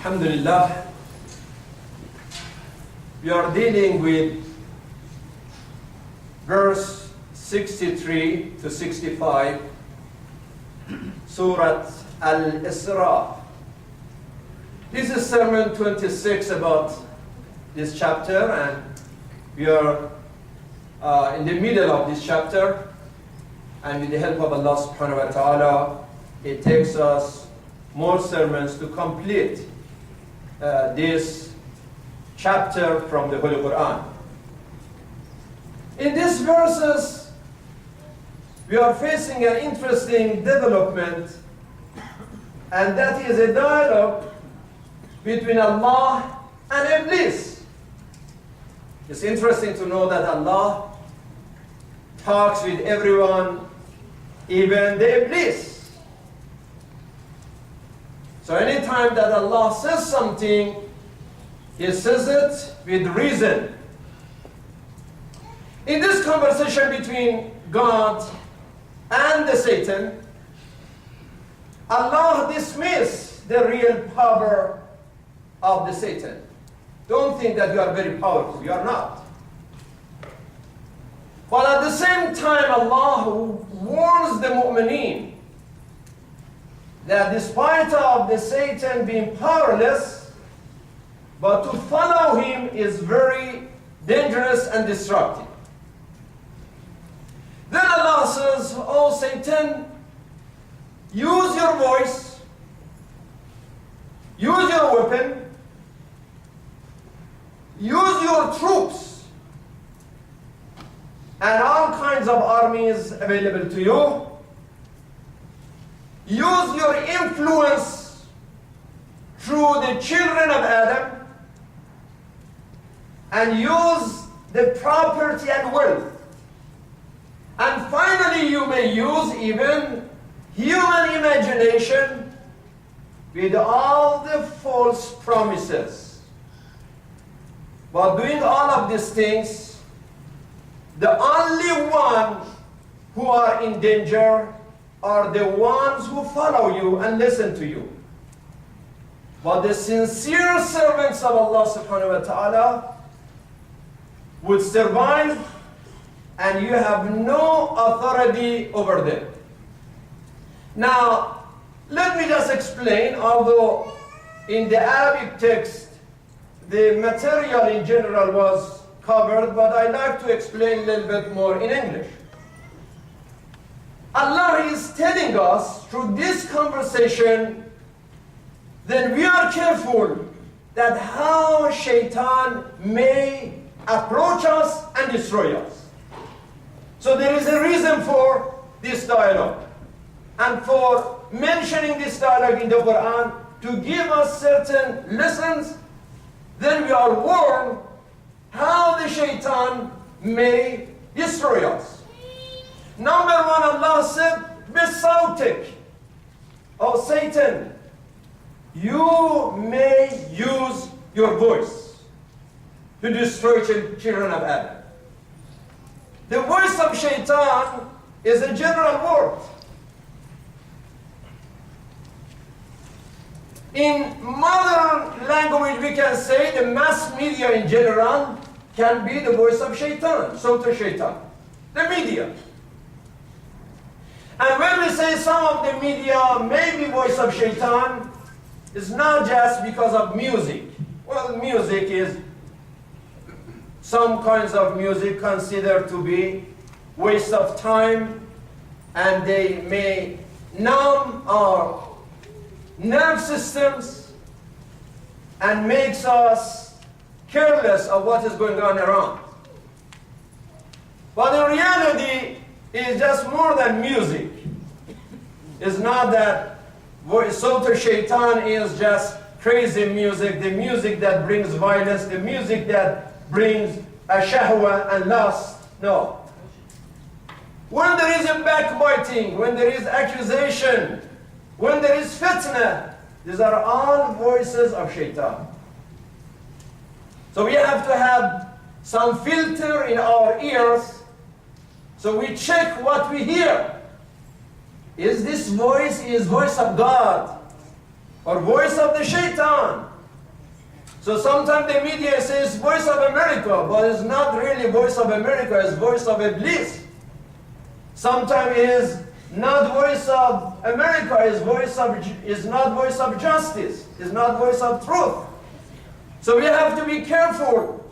Alhamdulillah, we are dealing with verse 63 to 65, Surah Al-Isra. This is Sermon 26 about this chapter, and we are in the middle of this chapter, and with the help of Allah subhanahu wa ta'ala, it takes us more sermons to complete this chapter from the Holy Quran. In these verses, we are facing an interesting development, and that is a dialogue between Allah and Iblis. It's interesting to know that Allah talks with everyone, even the Iblis. So anytime that Allah says something, He says it with reason. In this conversation between God and the Satan, Allah dismisses the real power of the Satan. Don't think that you are very powerful. You are not. But at the same time, Allah warns the mu'mineen that despite of the Satan being powerless, but to follow him is very dangerous and destructive. Then Allah says, "Oh Satan, use your voice, use your weapon, use your troops, and all kinds of armies available to you. Use your influence through the children of Adam, and use the property and wealth. And finally, you may use even human imagination with all the false promises. But doing all of these things, the only one who are in danger are the ones who follow you and listen to you. But the sincere servants of Allah subhanahu wa ta'ala would survive, and you have no authority over them." Now, let me just explain, although in the Arabic text, the material in general was covered, but I like to explain a little bit more in English. Allah is telling us through this conversation that we are careful that how Shaitan may approach us and destroy us. So there is a reason for this dialogue, and for mentioning this dialogue in the Quran to give us certain lessons. Then we are warned how the Shaitan may destroy us. Number one, Allah said, "Bisautik," oh Satan, you may use your voice to destroy children of Adam. The voice of Shaitan is a general word. In modern language, we can say the mass media in general can be the voice of Shaitan, Sauter Shaitan, the media. And when we say some of the media may be voice of Shaitan, it's not just because of music. Well, music is some kinds of music considered to be waste of time, and they may numb our nerve systems and makes us careless of what is going on around. But in reality, it's just more than music. It's not that Sauter Shaitan is just crazy music, the music that brings violence, the music that brings a shahwa and lust. No. When there is a backbiting, when there is accusation, when there is fitna, these are all voices of Shaitan. So we have to have some filter in our ears, so we check what we hear. Is this voice of God? or voice of the shaitan. So sometimes the media says voice of America, but it's not really voice of America, it's voice of Iblis. Sometimes it is not voice of America, it's not voice of justice, it's not voice of truth. So we have to be careful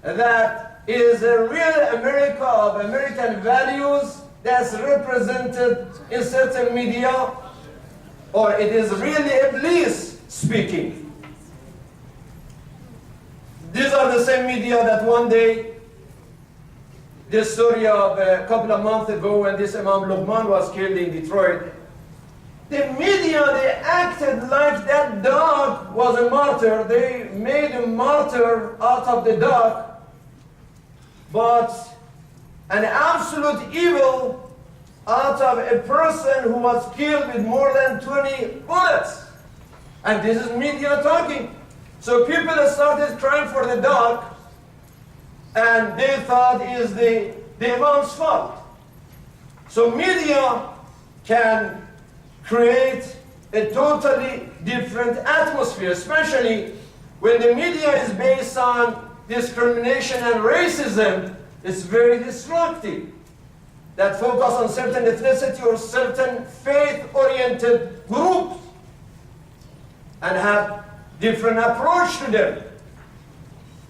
that it is a real America of American values that's represented in certain media, or it is really Iblis speaking. These are the same media that one day, this story of a couple of months ago when this Imam Luqman was killed in Detroit, the media, they acted like that dog was a martyr. They made a martyr out of the dog, but an absolute evil out of a person who was killed with more than 20 bullets. And this is media talking. So people started crying for the dog, and they thought it is the Imam's fault. So media can create a totally different atmosphere, especially when the media is based on discrimination and racism. It's very destructive. That focus on certain ethnicity or certain faith-oriented groups and have different approach to them.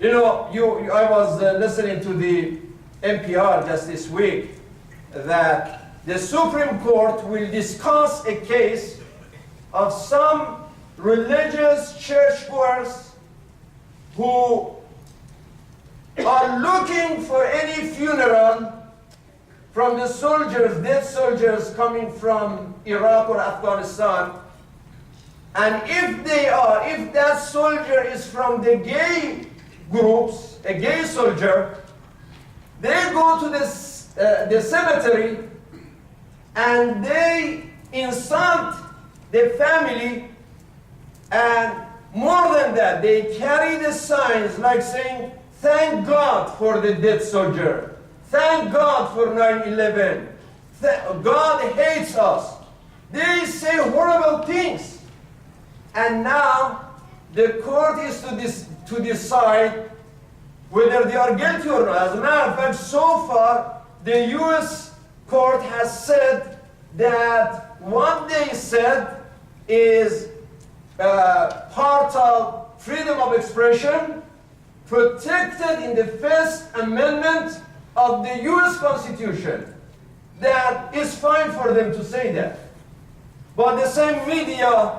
You know, I was listening to the NPR just this week that the Supreme Court will discuss a case of some religious churchgoers who are looking for any funeral from the soldiers, dead soldiers coming from Iraq or Afghanistan. And if that soldier is from the gay groups, a gay soldier, they go to the cemetery and they insult the family, and more than that, they carry the signs like saying, "Thank God for the dead soldier. Thank God for 9/11. God hates us." They say horrible things. And now the court is to decide whether they are guilty or not. As a matter of fact, so far, the U.S. court has said that what they said is part of freedom of expression protected in the First Amendment of the U.S. Constitution. That is fine for them to say that. But the same media,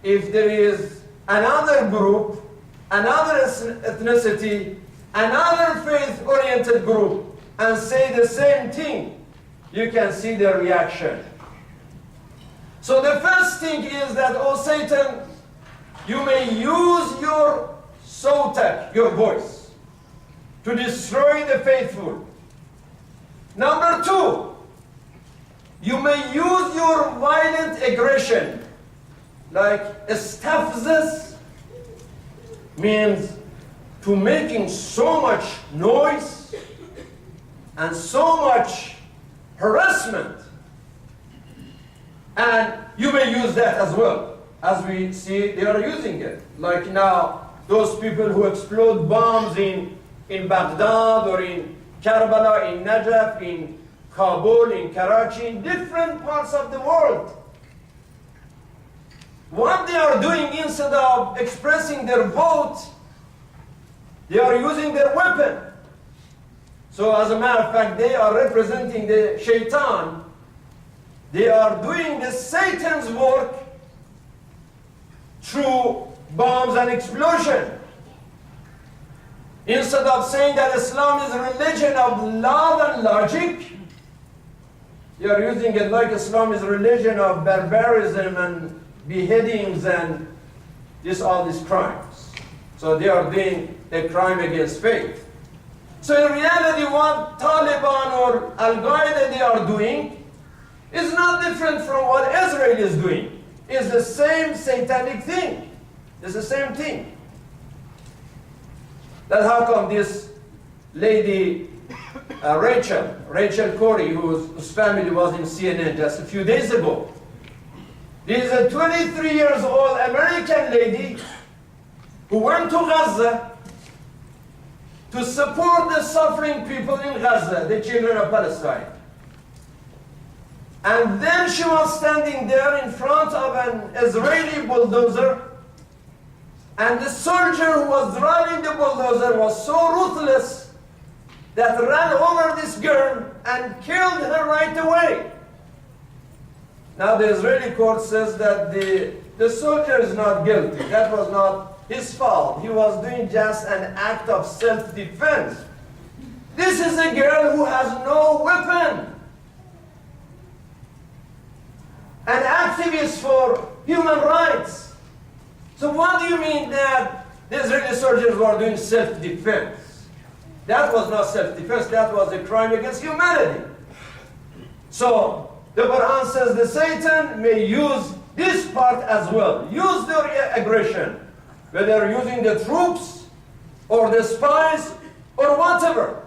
if there is another group, another ethnicity, another faith-oriented group, and say the same thing, you can see the reaction. So the first thing is that, oh Satan, you may use your sautek, your voice, to destroy the faithful. Number two, you may use your violent aggression, like estafzes, means to making so much noise and so much harassment. And you may use that as well, as we see they are using it. Like now, those people who explode bombs in Baghdad or in Karbala, in Najaf, in Kabul, in Karachi, in different parts of the world. What they are doing, instead of expressing their vote, they are using their weapon. So as a matter of fact, they are representing the shaitan. They are doing the Satan's work through bombs and explosion. Instead of saying that Islam is a religion of love and logic, they are using it like Islam is a religion of barbarism and beheadings and all these crimes. So they are doing a crime against faith. So in reality, what Taliban or Al-Qaeda they are doing is not different from what Israel is doing. It's the same satanic thing. It's the same thing. That's how come this lady, Rachel Corrie, whose family was in CNN just a few days ago, This is a 23 years old American lady who went to Gaza to support the suffering people in Gaza, the children of Palestine. And then she was standing there in front of an Israeli bulldozer, and the soldier who was driving the bulldozer was so ruthless that ran over this girl and killed her right away. Now the Israeli court says that the soldier is not guilty. That was not his fault. He was doing just an act of self-defense. This is a girl who has no weapon. An activist for human rights. So what do you mean that the Israeli soldiers were doing self-defense? That was not self-defense, that was a crime against humanity. So the Quran says the Satan may use this part as well. Use their aggression, whether using the troops or the spies or whatever.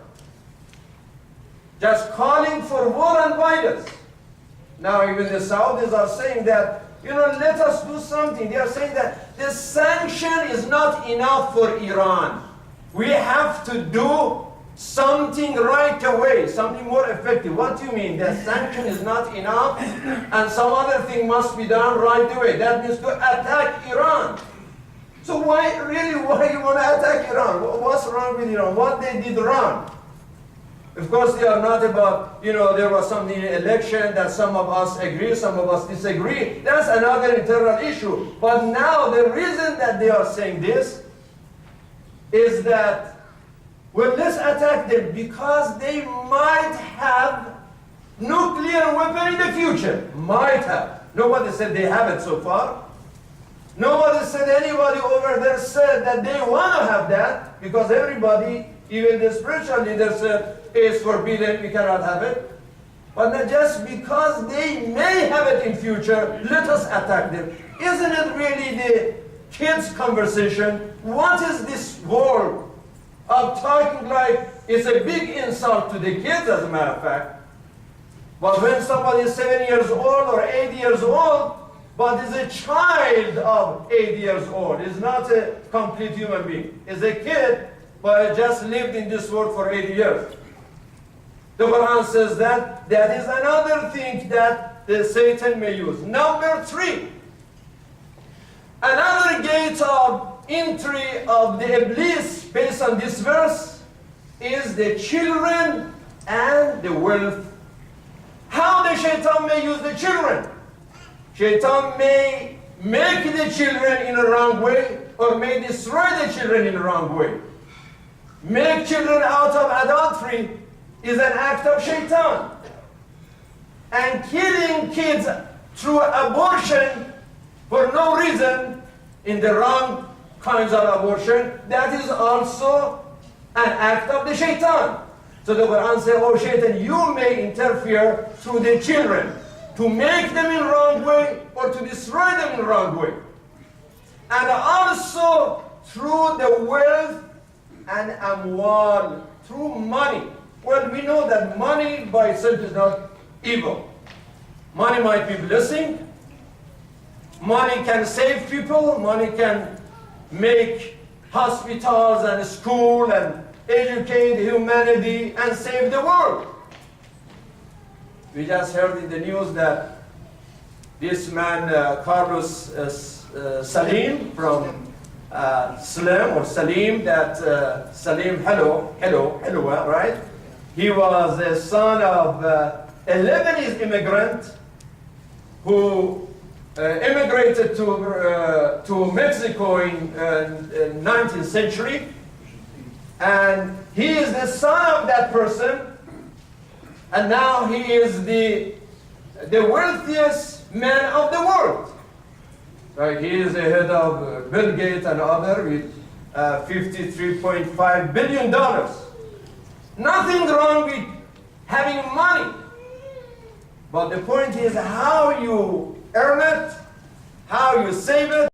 Just calling for war and violence. Now even the Saudis are saying that, let us do something. They are saying that the sanction is not enough for Iran. We have to do something right away, something more effective. What do you mean? That sanction is not enough and some other thing must be done right away. That means to attack Iran. So why you want to attack Iran? What's wrong with Iran? What they did wrong? Of course, they are not about, there was something in election that some of us agree, some of us disagree. That's another internal issue. But now the reason that they are saying this is that, well, let's attack them because they might have nuclear weapon in the future. Might have. Nobody said they have it so far. Nobody said anybody over there said that they want to have that, because everybody, even the spiritual leader, said it's forbidden, we cannot have it. But not just because they may have it in future, let us attack them. Isn't it really the kids' conversation? What is this world of talking like it's a big insult to the kids, as a matter of fact? But when somebody is 7 years old or 8 years old, but is a child of 8 years old, is not a complete human being. Is a kid, but just lived in this world for 80 years. The Quran says that is another thing that the Satan may use. Number 3, another gate of entry of the Iblis based on this verse is the children and the wealth. How the Shaitan may use the children? Shaitan may make the children in a wrong way or may destroy the children in a wrong way. Make children out of adultery is an act of Shaitan. And killing kids through abortion for no reason, in the wrong kinds of abortion, that is also an act of the Shaitan. So the Quran says, oh Shaitan, you may interfere through the children to make them in wrong way or to destroy them in wrong way. And also through the wealth and amwal, through money. Well, we know that money by itself is not evil. Money might be blessing. Money can save people. Money can make hospitals and school and educate humanity and save the world. We just heard in the news that this man, Carlos Salim from Salim, right? He was a son of a Lebanese immigrant who immigrated to Mexico in 19th century, and he is the son of that person, and now he is the wealthiest man of the world. Right? He is the head of Bill Gates and other with $53.5 billion. Nothing wrong with having money. But the point is how you earn it, how you save it,